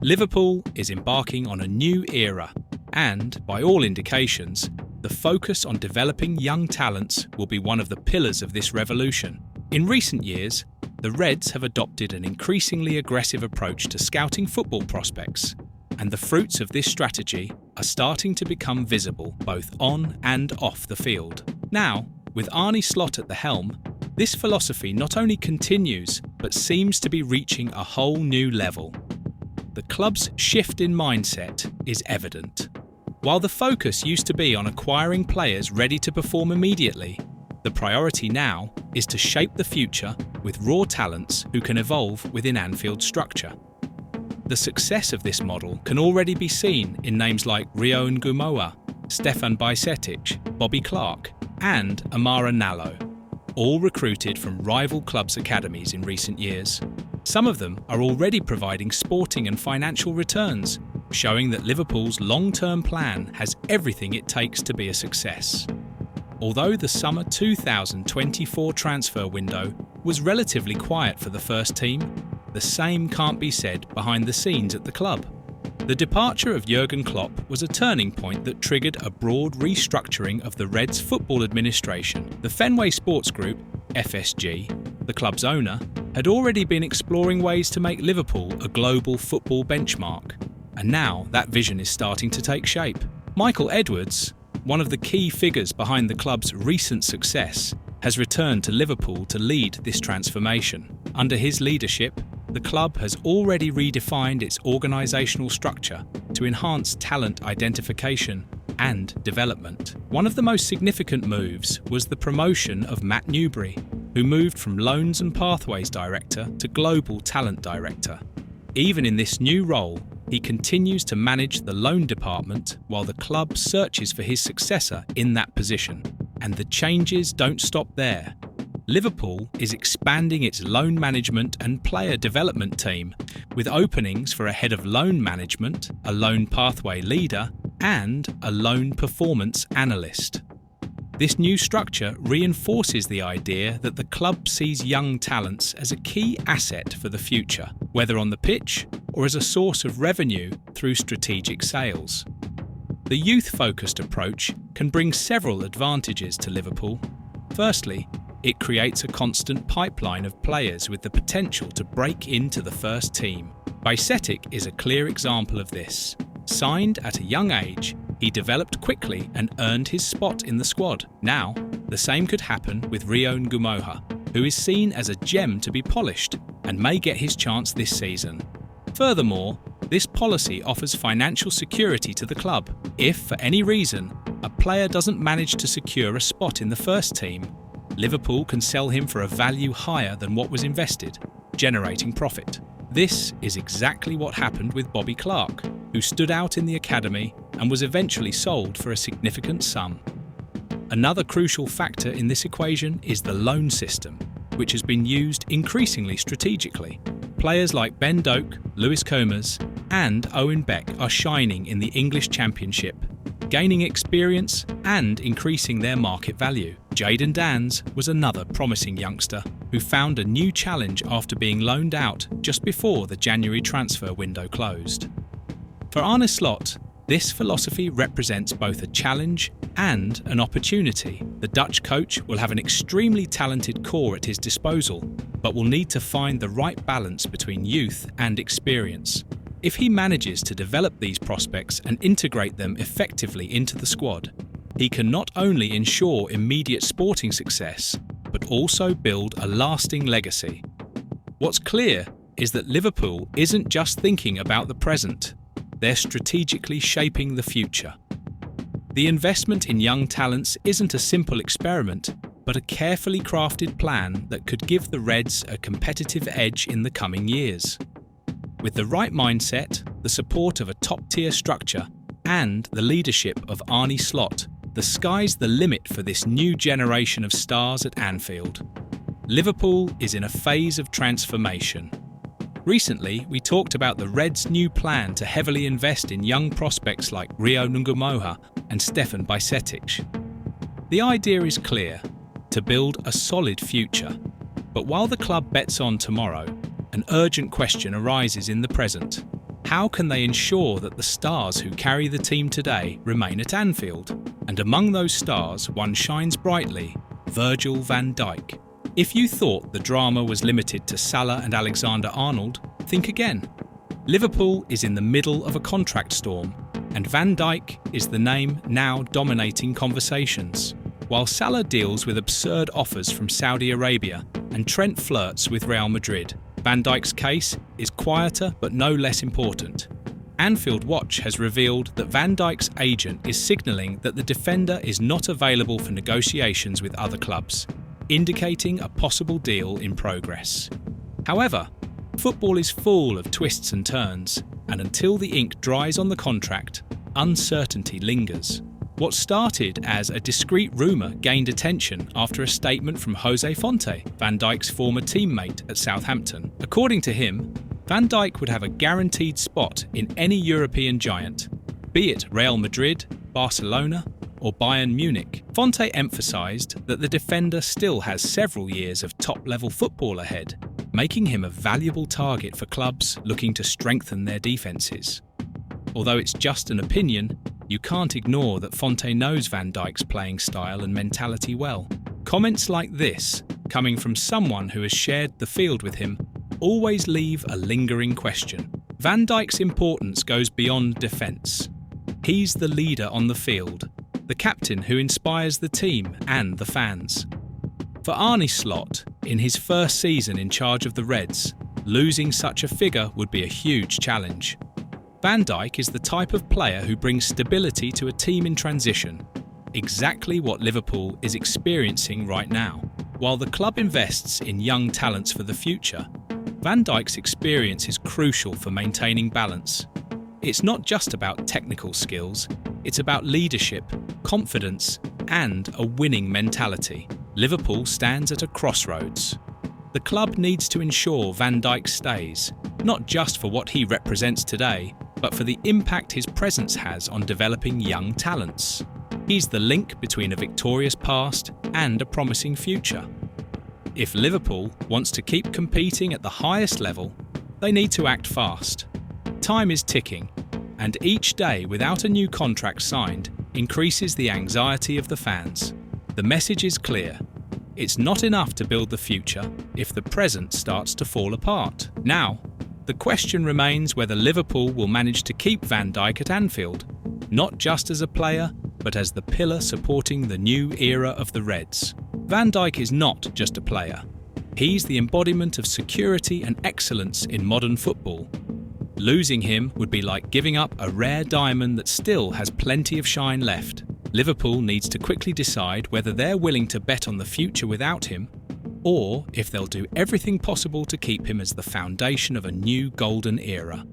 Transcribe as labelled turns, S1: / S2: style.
S1: Liverpool is embarking on a new era, and, by all indications, the focus on developing young talents will be one of the pillars of this revolution. In recent years, the Reds have adopted an increasingly aggressive approach to scouting football prospects, and the fruits of this strategy are starting to become visible both on and off the field. Now, with Arne Slot at the helm, this philosophy not only continues but seems to be reaching a whole new level. The club's shift in mindset is evident. While the focus used to be on acquiring players ready to perform immediately, the priority now is to shape the future with raw talents who can evolve within Anfield's structure. The success of this model can already be seen in names like Ngumoha, Virgil van Dijk, Bobby Clark, and Amara Nallo, all recruited from rival clubs' academies in recent years. Some of them are already providing sporting and financial returns, showing that Liverpool's long-term plan has everything it takes to be a success. Although the summer 2024 transfer window was relatively quiet for the first team, the same can't be said behind the scenes at the club. The departure of Jurgen Klopp was a turning point that triggered a broad restructuring of the Reds' football administration. The Fenway Sports Group, FSG, the club's owner, had already been exploring ways to make Liverpool a global football benchmark, and now that vision is starting to take shape. Michael Edwards, one of the key figures behind the club's recent success, has returned to Liverpool to lead this transformation. Under his leadership, the club has already redefined its organisational structure to enhance talent identification and development. One of the most significant moves was the promotion of Matt Newbury, who moved from Loans and Pathways Director to Global Talent Director. Even in this new role, he continues to manage the loan department while the club searches for his successor in that position. And the changes don't stop there. Liverpool is expanding its loan management and player development team, with openings for a head of loan management, a loan pathway leader, and a loan performance analyst. This new structure reinforces the idea that the club sees young talents as a key asset for the future, whether on the pitch or as a source of revenue through strategic sales. The youth-focused approach can bring several advantages to Liverpool. Firstly, it creates a constant pipeline of players with the potential to break into the first team. Bajcetic is a clear example of this. Signed at a young age, he developed quickly and earned his spot in the squad. Now, the same could happen with Ngumoha, who is seen as a gem to be polished and may get his chance this season. Furthermore, this policy offers financial security to the club. If, for any reason, a player doesn't manage to secure a spot in the first team, Liverpool can sell him for a value higher than what was invested, generating profit. This is exactly what happened with Bobby Clark, who stood out in the academy and was eventually sold for a significant sum. Another crucial factor in this equation is the loan system, which has been used increasingly strategically. Players like Ben Doak, Lewis Comas, and Owen Beck are shining in the English Championship, gaining experience and increasing their market value. Jayden Danns was another promising youngster who found a new challenge after being loaned out just before the January transfer window closed. For Arne Slot, this philosophy represents both a challenge and an opportunity. The Dutch coach will have an extremely talented core at his disposal, but will need to find the right balance between youth and experience. If he manages to develop these prospects and integrate them effectively into the squad, he can not only ensure immediate sporting success, but also build a lasting legacy. What's clear is that Liverpool isn't just thinking about the present, they're strategically shaping the future. The investment in young talents isn't a simple experiment, but a carefully crafted plan that could give the Reds a competitive edge in the coming years. With the right mindset, the support of a top-tier structure, and the leadership of Arne Slot, the sky's the limit for this new generation of stars at Anfield. Liverpool is in a phase of transformation. Recently, we talked about the Reds' new plan to heavily invest in young prospects like Ngumoha and Virgil van Dijk. The idea is clear: to build a solid future. But while the club bets on tomorrow, an urgent question arises in the present. How can they ensure that the stars who carry the team today remain at Anfield? And among those stars, one shines brightly: Virgil van Dijk. If you thought the drama was limited to Salah and Alexander-Arnold, think again. Liverpool is in the middle of a contract storm, and Van Dijk is the name now dominating conversations. While Salah deals with absurd offers from Saudi Arabia and Trent flirts with Real Madrid, Van Dijk's case is quieter but no less important. Anfield Watch has revealed that Van Dijk's agent is signalling that the defender is not available for negotiations with other clubs, indicating a possible deal in progress. However, football is full of twists and turns, and until the ink dries on the contract, uncertainty lingers. What started as a discreet rumour gained attention after a statement from José Fonte, Van Dijk's former teammate at Southampton. According to him, Van Dijk would have a guaranteed spot in any European giant, be it Real Madrid, Barcelona, or Bayern Munich. Fonte emphasised that the defender still has several years of top-level football ahead, making him a valuable target for clubs looking to strengthen their defences. Although it's just an opinion, you can't ignore that Fonte knows Van Dijk's playing style and mentality well. Comments like this, coming from someone who has shared the field with him, always leave a lingering question. Van Dijk's importance goes beyond defence. He's the leader on the field, the captain who inspires the team and the fans. For Arne Slot, in his first season in charge of the Reds, losing such a figure would be a huge challenge. Van Dijk is the type of player who brings stability to a team in transition, exactly what Liverpool is experiencing right now. While the club invests in young talents for the future, Van Dijk's experience is crucial for maintaining balance. It's not just about technical skills, it's about leadership, confidence, and a winning mentality. Liverpool stands at a crossroads. The club needs to ensure Van Dijk stays, not just for what he represents today, but for the impact his presence has on developing young talents. He's the link between a victorious past and a promising future. If Liverpool wants to keep competing at the highest level, they need to act fast. Time is ticking, and each day without a new contract signed increases the anxiety of the fans. The message is clear. It's not enough to build the future if the present starts to fall apart. Now, the question remains whether Liverpool will manage to keep Van Dijk at Anfield, not just as a player, but as the pillar supporting the new era of the Reds. Van Dijk is not just a player. He's the embodiment of security and excellence in modern football. Losing him would be like giving up a rare diamond that still has plenty of shine left. Liverpool needs to quickly decide whether they're willing to bet on the future without him, or if they'll do everything possible to keep him as the foundation of a new golden era.